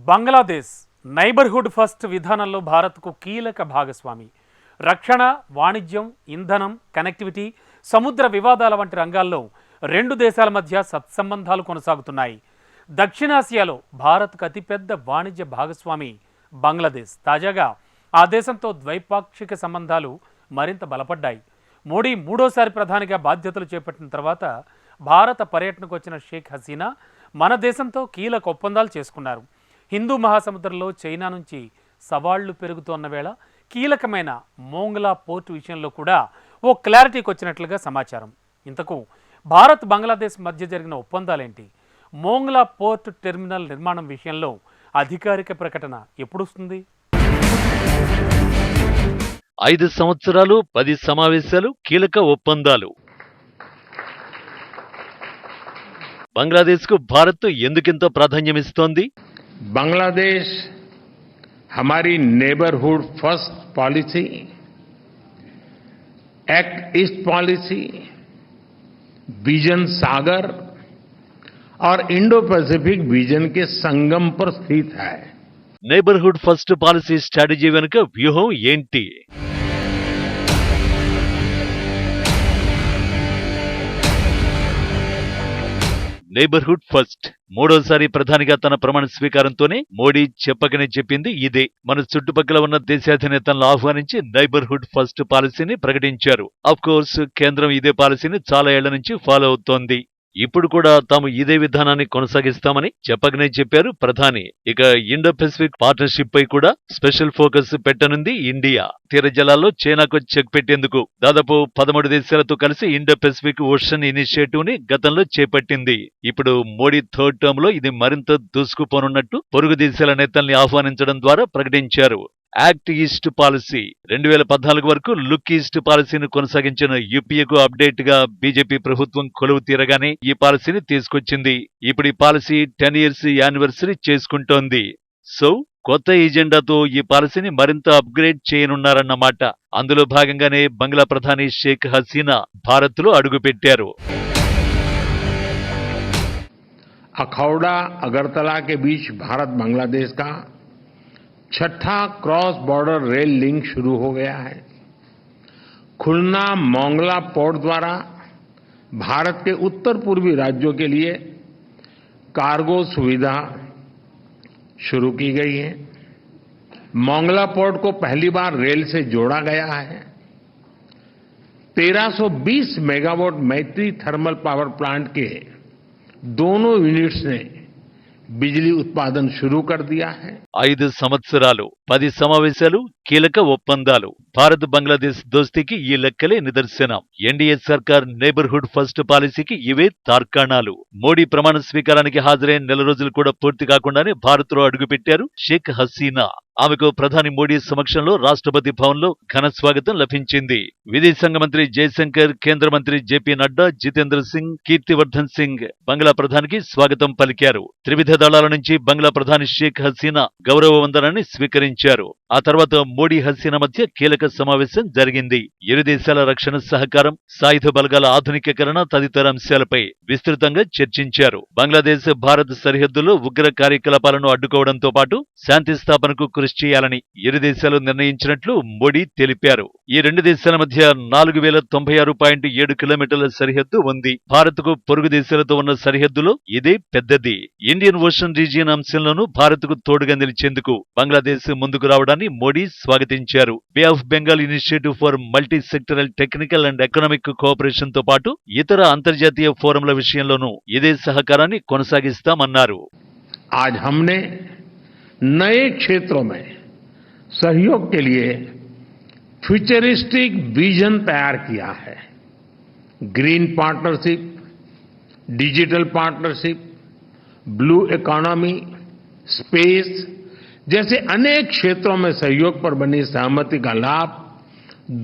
Bangladesh neighbourhood first విధానంలో భారత్కు కీలక భాగస్వామి. రక్షణ, వాణిజ్యం, ఇంధనం, కనెక్టివిటీ, సముద్ర వివాదాల వంటి రంగాల్లో రెండు దేశాల మధ్య సత్సంబంధాలు కొనసాగుతున్నాయి. దక్షిణాసియాలో భారత్కు అతిపెద్ద వాణిజ్య భాగస్వామి బంగ్లాదేశ్. తాజాగా ఆ దేశంతో ద్వైపాక్షిక సంబంధాలు మరింత బలపడ్డాయి. మోడీ మూడోసారి ప్రధానిగా బాధ్యతలు చేపట్టిన తర్వాత భారత పర్యటనకు వచ్చిన షేక్ హసీనా మన దేశంతో కీలక ఒప్పందాలు చేసుకున్నారు. హిందూ మహాసముద్రంలో చైనా నుంచి సవాళ్లు పెరుగుతోన్న వేళ కీలకమైన మోంగ్లా పోర్టు విషయంలో కూడా ఓ క్లారిటీకి వచ్చినట్లుగా సమాచారం. ఇంతకు భారత్ బంగ్లాదేశ్ మధ్య జరిగిన ఒప్పందాలేంటి? మోంగ్లా పోర్టు టెర్మినల్ నిర్మాణం విషయంలో అధికారిక ప్రకటన ఎప్పుడు వస్తుంది? 5 సంవత్సరాలు 10 సమావేశాలు, కీలక ఒప్పందాలు. బంగ్లాదేశ్కు భారత్ ఎందుకింత ప్రాధాన్యమిస్తోంది? बांग्लादेश हमारी neighbourhood first policy, act east policy, vision Sagar और इंडो पैसिफिक विजन के संगम पर स्थित है. నైబర్హుడ్ ఫస్ట్ పాలసీ స్ట్రాటజీ వెనుక వ్యూహం ఏంటి? నైబర్హుడ్ ఫస్ట్ మూడోసారి ప్రధానిగా తన ప్రమాణ స్వీకారంతోనే మోడీ చెప్పకనే చెప్పింది ఇదే. మన చుట్టుపక్కల ఉన్న దేశాధినేతలను ఆహ్వానించి నైబర్హుడ్ ఫస్ట్ పాలసీని ప్రకటించారు. అఫ్ కోర్స్ కేంద్రం ఇదే పాలసీని చాలా ఏళ్ల నుంచి ఫాలో అవుతోంది. ఇప్పుడు కూడా తాము ఇదే విధానాన్ని కొనసాగిస్తామని చెప్పకనే చెప్పారు ప్రధాని. ఇక ఇండో పెసిఫిక్ పార్ట్నర్షిప్ పై కూడా స్పెషల్ ఫోకస్ పెట్టనుంది ఇండియా. తీర జలాల్లో చైనాకు చెక్ పెట్టేందుకు దాదాపు 13 దేశాలతో కలిసి ఇండో పెసిఫిక్ ఓషన్ ఇనిషియేటివ్ ని గతంలో చేపట్టింది. ఇప్పుడు మోడీ థర్డ్ టర్మ్ లో ఇది మరింత దూసుకుపోనున్నట్టు పొరుగు దేశాల నేతల్ని ఆహ్వానించడం ద్వారా ప్రకటించారు. యాక్ట్ ఈస్ట్ పాలసీ 2014 వరకు లుక్ ఈస్ట్ పాలసీని కొనసాగించిన యూపీఏకు అప్డేట్ గా బీజేపీ ప్రభుత్వం కొలువు తీరగానే ఈ పాలసీని తీసుకొచ్చింది. ఇప్పుడు ఈ పాలసీ 10 ఇయర్స్ యానివర్సరీ చేసుకుంటోంది. సో కొత్త ఎజెండాతో ఈ పాలసీని మరింత అప్గ్రేడ్ చేయనున్నారన్నమాట. అందులో భాగంగానే బంగ్లా ప్రధాని షేక్ హసీనా భారత్ లో అడుగుపెట్టారు. अखौड़ा अगरतला के बीच भारत बांग्लादेश का छठा क्रॉस बॉर्डर रेल लिंक शुरू हो गया है. खुलना मोंगला पोर्ट द्वारा भारत के उत्तर पूर्वी राज्यों के लिए कार्गो सुविधा शुरू की गई है. मोंगला पोर्ट को पहली बार रेल से जोड़ा गया है. 1320 मेगावाट मैत्री थर्मल पावर प्लांट के दोनों यूनिट्स ने बिजली उत्पादन शुरू कर दिया है. 5 సంవత్సరాలు 10 సమావేశాలు, కీలక ఒప్పందాలు. భారత్ బంగ్లాదేశ్ దోస్తీకి ఈ లెక్కలే నిదర్శనం. ఎన్డీఏ సర్కార్ నైబర్హుడ్ ఫస్ట్ పాలసీకి ఇవే తార్కాణాలు. మోడీ ప్రమాణ స్వీకారానికి హాజరైన నెల రోజులు కూడా పూర్తి కాకుండానే భారత్ లో అడుగుపెట్టారు షేక్ హసీనా. ఆమెకు ప్రధాని మోడీ సమక్షంలో రాష్ట్రపతి భవన్ లో ఘన స్వాగతం లభించింది. విదేశాంగ మంత్రి జయశంకర్, కేంద్ర మంత్రి జేపీ నడ్డా, జితేంద్ర సింగ్, కీర్తివర్ధన్ సింగ్ బంగ్లా ప్రధానికి స్వాగతం పలికారు. త్రివిధ దళాల నుంచి బంగ్లా ప్రధాని షేక్ హసీనా గౌరవ వందనాన్ని స్వీకరించారు. ఆ తర్వాత మోడీ హసీనా మధ్య కీలక సమావేశం జరిగింది. ఇరు దేశాల రక్షణ సహకారం, సాయుధ బలగాల ఆధునికీకరణ తదితర అంశాలపై విస్తృతంగా చర్చించారు. బంగ్లాదేశ్ భారత్ సరిహద్దులో ఉగ్ర కార్యకలాపాలను అడ్డుకోవడంతో పాటు శాంతి స్థాపనకు కృషి చేయాలని ఇరు దేశాలు నిర్ణయించినట్లు మోడీ తెలిపారు. ఈ రెండు దేశాల మధ్య 4096.7 కిలోమీటర్ల సరిహద్దు ఉంది. భారత్ కు పొరుగు దేశాలతో ఉన్న సరిహద్దులో ఇదే పెద్దది. ఇండియన్ ఓషన్ రీజియన్ అంశంలోనూ భారత్ కు తోడుగా నిలిచేందుకు బంగ్లాదేశ్ ముందుకు రావడాన్ని మోడీ స్వాగతించారు. Bay of Bengal initiative for multi sectoral technical and economic cooperation తో పాటు ఇతర అంతర్జాతీయ ఫోరంల విషయంలోనూ ఇదే సహకారాన్ని కొనసాగిస్తామన్నారు. आज हमने नए क्षेत्रों में सहयोग के लिए फ्यूचरिस्टिक विजन तैयार किया है. Green partnership, digital partnership, blue economy, space जैसे अनेक क्षेत्रों में सहयोग पर बनी सहमति का लाभ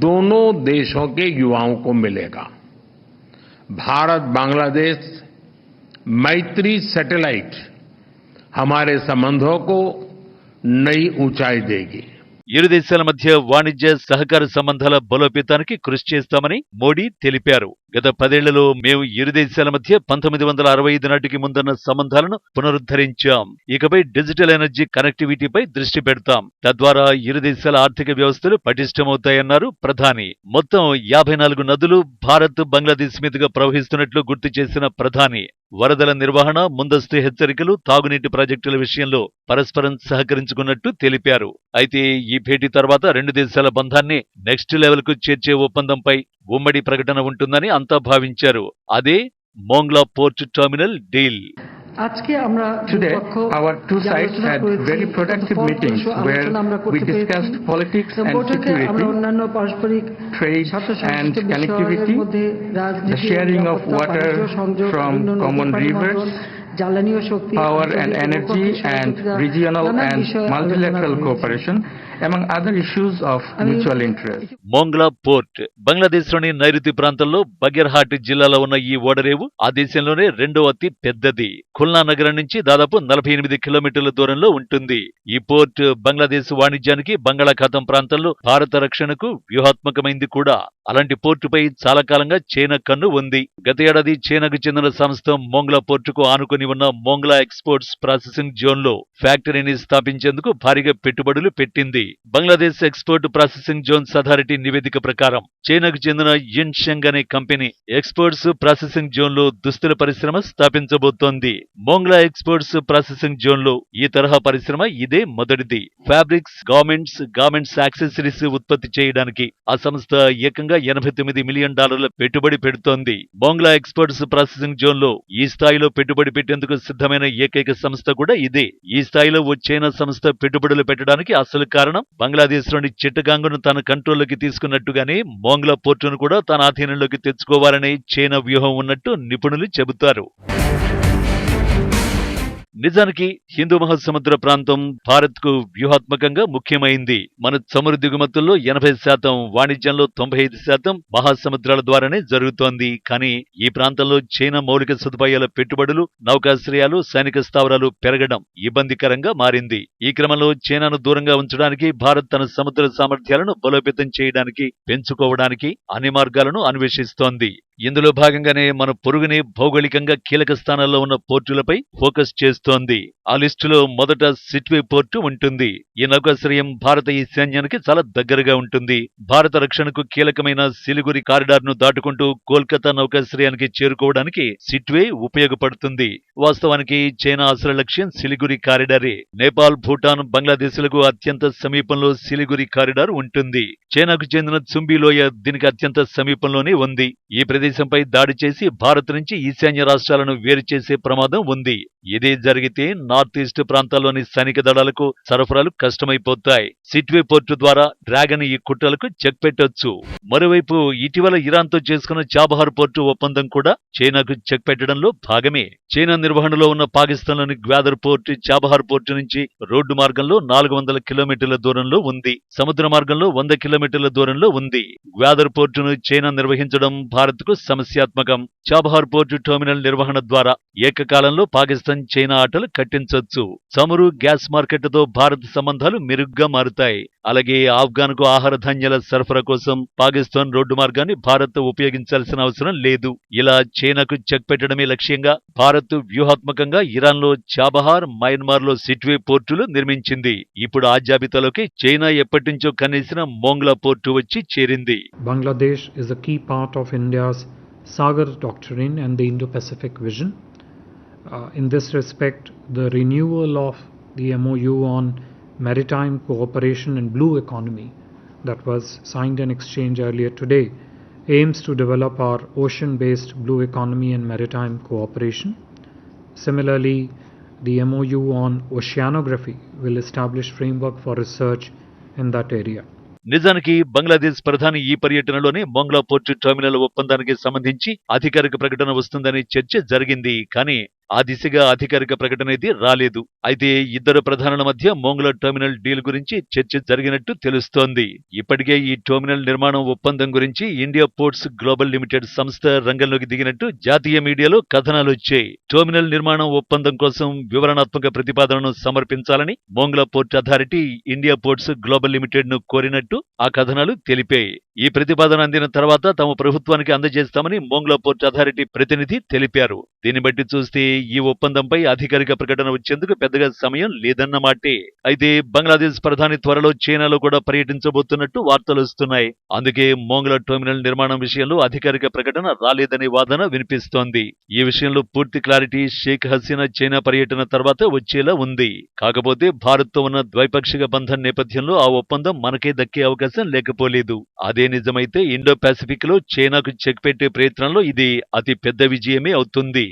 दोनों देशों के युवाओं को मिलेगा. भारत बांग्लादेश मैत्री सैटेलाइट हमारे संबंधों को नई ऊंचाई देगी. ఇరు దేశాల మధ్య వాణిజ్య సహకార సంబంధాల బలోపేతానికి కృషి చేస్తామని మోడీ తెలిపారు. గత 10 ఏళ్లలో మేము ఇరు దేశాల మధ్య 1965 నాటికి ముందున్న సంబంధాలను పునరుద్ధరించాం. ఇకపై డిజిటల్ ఎనర్జీ కనెక్టివిటీపై దృష్టి పెడతాం. తద్వారా ఇరు దేశాల ఆర్థిక వ్యవస్థలు పటిష్టమవుతాయన్నారు ప్రధాని. మొత్తం 54 నదులు భారత్, బంగ్లాదేశ్ మీదుగా ప్రవహిస్తున్నట్లు గుర్తు చేసిన ప్రధాని వరదల నిర్వహణ, ముందస్తు హెచ్చరికలు, తాగునీటి ప్రాజెక్టుల విషయంలో పరస్పరం సహకరించుకున్నట్టు తెలిపారు. అయితే ఈ భేటీ తర్వాత రెండు దేశాల బంధాన్ని నెక్స్ట్ లెవెల్ కు చేర్చే ఒప్పందంపై ఉమ్మడి ప్రకటన ఉంటుందని అంతా భావించారు. అదే Mongla port terminal deal. Today, our two sides had very productive meetings where we discussed politics and security, trade and connectivity, the sharing of water from common rivers, power and energy, and regional and multilateral cooperation, among other issues of mutual interest. Mongla port బంగ్లాదేశ్లోని నైరుతి ప్రాంతంలో బగెర్హాట్ జిల్లాలో ఉన్న ఈ ఓడరేవు ఆ దేశంలోనే రెండో అతి పెద్దది. ఖుల్నా నగరం నుంచి దాదాపు 48 కిలోమీటర్ల దూరంలో ఉంటుంది. ఈ పోర్ట్ బంగ్లాదేశ్ వాణిజ్యానికి, బంగాళాఖాతం ప్రాంతంలో భారత రక్షణకు వ్యూహాత్మకమైంది కూడా. అలాంటి పోర్టుపై చాలా కాలంగా చైనా కన్ను ఉంది. గత ఏడాది చైనాకు చెందిన సంస్థ మోంగ్లా పోర్టుకు ఆనుకుని ఉన్న మోంగ్లా ఎక్స్పోర్ట్స్ ప్రాసెసింగ్ జోన్ లో ఫ్యాక్టరీని స్థాపించేందుకు భారీగా పెట్టుబడులు పెట్టింది. Bangladesh export processing zones authority నివేదిక ప్రకారం చైనాకు చెందిన యిన్షెంగ్ అనే కంపెనీ ఎక్స్పోర్ట్స్ ప్రాసెసింగ్ జోన్ లో దుస్తుల పరిశ్రమ స్థాపించబోతోంది. మోంగ్లా ఎక్స్పోర్ట్స్ ప్రాసెసింగ్ జోన్ లో ఈ తరహా పరిశ్రమ ఇదే మొదటిది. ఫ్యాబ్రిక్స్, గార్మెంట్స్ యాక్సెసరీస్ ఉత్పత్తి చేయడానికి ఆ సంస్థ ఏకంగా $89 మిలియన్ పెట్టుబడి పెడుతోంది. మోంగ్లా ఎక్స్పోర్ట్స్ ప్రాసెసింగ్ జోన్ లో ఈ స్థాయిలో పెట్టుబడి పెట్టేందుకు సిద్ధమైన ఏకైక సంస్థ కూడా ఇదే. ఈ స్థాయిలో ఓ చైనా సంస్థ పెట్టుబడులు పెట్టడానికి అసలు కారణం బంగ్లాదేశ్ లోని చిట్టగాంగ్ను తన కంట్రోల్లోకి తీసుకున్నట్టుగానే మోంగ్లా పోర్టును కూడా తన ఆధీనంలోకి తెచ్చుకోవాలనే చైనా వ్యూహం ఉన్నట్టు నిపుణులు చెబుతారు. నిజానికి హిందూ మహాసముద్ర ప్రాంతం భారత్ కు వ్యూహాత్మకంగా ముఖ్యమైంది. మన చమురు దిగుమతుల్లో 80%, వాణిజ్యంలో 95% మహాసముద్రాల ద్వారానే జరుగుతోంది. కానీ ఈ ప్రాంతంలో చైనా మౌలిక సదుపాయాల పెట్టుబడులు, నౌకాశ్రయాలు, సైనిక స్థావరాలు పెరగడం ఇబ్బందికరంగా మారింది. ఈ క్రమంలో చైనాను దూరంగా ఉంచడానికి భారత్ తన సముద్ర సామర్థ్యాలను బలోపేతం చేయడానికి, పెంచుకోవడానికి అన్ని మార్గాలను అన్వేషిస్తోంది. ఇందులో భాగంగానే మన పొరుగునే భౌగోళికంగా కీలక స్థానాల్లో ఉన్న పోర్టులపై ఫోకస్ చేస్తోంది. ఆ లిస్టులో మొదట సిట్వే పోర్టు ఉంటుంది. ఈ నౌకాశ్రయం భారత ఈశాన్యానికి చాలా దగ్గరగా ఉంటుంది. భారత రక్షణకు కీలకమైన సిలిగురి కారిడార్ ను దాటుకుంటూ కోల్కతా నౌకాశ్రయానికి చేరుకోవడానికి సిట్వే ఉపయోగపడుతుంది. వాస్తవానికి చైనా అసలు లక్ష్యం సిలిగురి కారిడారే. నేపాల్, భూటాన్, బంగ్లాదేశ్లకు అత్యంత సమీపంలో సిలిగురి కారిడార్ ఉంటుంది. చైనాకు చెందిన చుంబి లోయ దీనికి అత్యంత సమీపంలోనే ఉంది. ఈ ప్రదేశంపై దాడి చేసి భారత్ నుంచి ఈశాన్య రాష్ట్రాలను వేరు చేసే ప్రమాదం ఉంది. ఇదే జరిగితే నార్త్ ఈస్ట్ ప్రాంతాల్లోని సైనిక దళాలకు సరఫరాలు కష్టమైపోతాయి. సిట్వే పోర్టు ద్వారా డ్రాగన్ ఈ కుట్రలకు చెక్ పెట్టొచ్చు. మరోవైపు ఇటీవల ఇరాన్తో చేసుకున్న చాబహార్ పోర్టు ఒప్పందం కూడా చైనాకు చెక్ పెట్టడంలో భాగమే. చైనా నిర్వహణలో ఉన్న పాకిస్తాన్లోని గ్వాదర్ పోర్టు చాబహార్ పోర్టు నుంచి రోడ్డు మార్గంలో 400 కిలోమీటర్ల దూరంలో ఉంది. సముద్ర మార్గంలో 100 కిలోమీటర్ల దూరంలో ఉంది. గ్వాదర్ పోర్టును చైనా నిర్వహించడం భారత్ కు సమస్యాత్మకం. చాబహార్ పోర్టు టెర్మినల్ నిర్వహణ ద్వారా ఏకకాలంలో పాకిస్తాన్, చైనా ఆటలు కట్టించొచ్చు. చమురు, గ్యాస్ మార్కెట్తో భారత్ సంబంధాలు మెరుగ్గా మారుతాయి. అలాగే ఆఫ్ఘాన్ కు ఆహార ధాన్యాల సరఫరా కోసం పాకిస్తాన్ రోడ్డు మార్గాన్ని భారత్ ఉపయోగించాల్సిన అవసరం లేదు. ఇలా చైనాకు చెక్ పెట్టడమే లక్ష్యంగా భారత్ వ్యూహాత్మకంగా ఇరాన్లో చాబహార్, మయన్మార్లో సిట్వే పోర్టులు నిర్మించింది. ఇప్పుడు ఆ జాబితాలోకి చైనా ఎప్పటినుంచో కనేసిన మోంగ్లా పోర్టు వచ్చి చేరింది. Bangladesh is a key part of India's Sagar doctrine and the Indo-Pacific vision. In this respect, the renewal of the MOU on maritime cooperation and blue economy that was signed and exchanged earlier today aims to develop our ocean-based blue economy and maritime cooperation. Similarly, the MOU on oceanography will establish framework for research in that area. నిజానికి బంగ్లాదేశ్ ప్రధాని ఈ పర్యటనలోనే Mongla port terminal ఒప్పందానికి సంబంధించి అధికారిక ప్రకటన వస్తుందనే చర్చ జరిగింది. కానీ ఆ దిశగా అధికారిక ప్రకటన అయితే రాలేదు. అయితే ఇద్దరు ప్రధానుల మధ్య మోంగ్లా టెర్మినల్ డీల్ గురించి చర్చ జరిగినట్టు తెలుస్తోంది. ఇప్పటికే ఈ టెర్మినల్ నిర్మాణం ఒప్పందం గురించి ఇండియా పోర్ట్స్ గ్లోబల్ లిమిటెడ్ సంస్థ రంగంలోకి దిగినట్టు జాతీయ మీడియాలో కథనాలొచ్చాయి. టెర్మినల్ నిర్మాణం ఒప్పందం కోసం వివరణాత్మక ప్రతిపాదనను సమర్పించాలని Mongla port authority India ports global limited ను కోరినట్టు ఆ కథనాలు తెలిపాయి. ఈ ప్రతిపాదన అందిన తర్వాత తమ ప్రభుత్వానికి అందజేస్తామని మోంగ్లా పోర్ట్ అథారిటీ ప్రతినిధి తెలిపారు. దీన్ని బట్టి చూస్తే ఈ ఒప్పందంపై అధికారిక ప్రకటన వచ్చేందుకు పెద్దగా సమయం లేదన్నమాటే. అయితే బంగ్లాదేశ్ ప్రధాని త్వరలో చైనాలో కూడా పర్యటించబోతున్నట్టు వార్తలొస్తున్నాయి. అందుకే మోంగ్లా టెర్మినల్ నిర్మాణం విషయంలో అధికారిక ప్రకటన రాలేదనే వాదన వినిపిస్తోంది. ఈ విషయంలో పూర్తి క్లారిటీ షేక్ హసీనా చైనా పర్యటన తర్వాత వచ్చేలా ఉంది. కాకపోతే భారత్తో ఉన్న ద్వైపాక్షిక బంధం నేపథ్యంలో ఆ ఒప్పందం మనకే దక్కే అవకాశం లేకపోలేదు. అదే నిజమైతే ఇండో పసిఫిక్ లో చైనాకు చెక్ పెట్టే ప్రయత్నంలో ఇది అతి పెద్ద విజయమే అవుతుంది.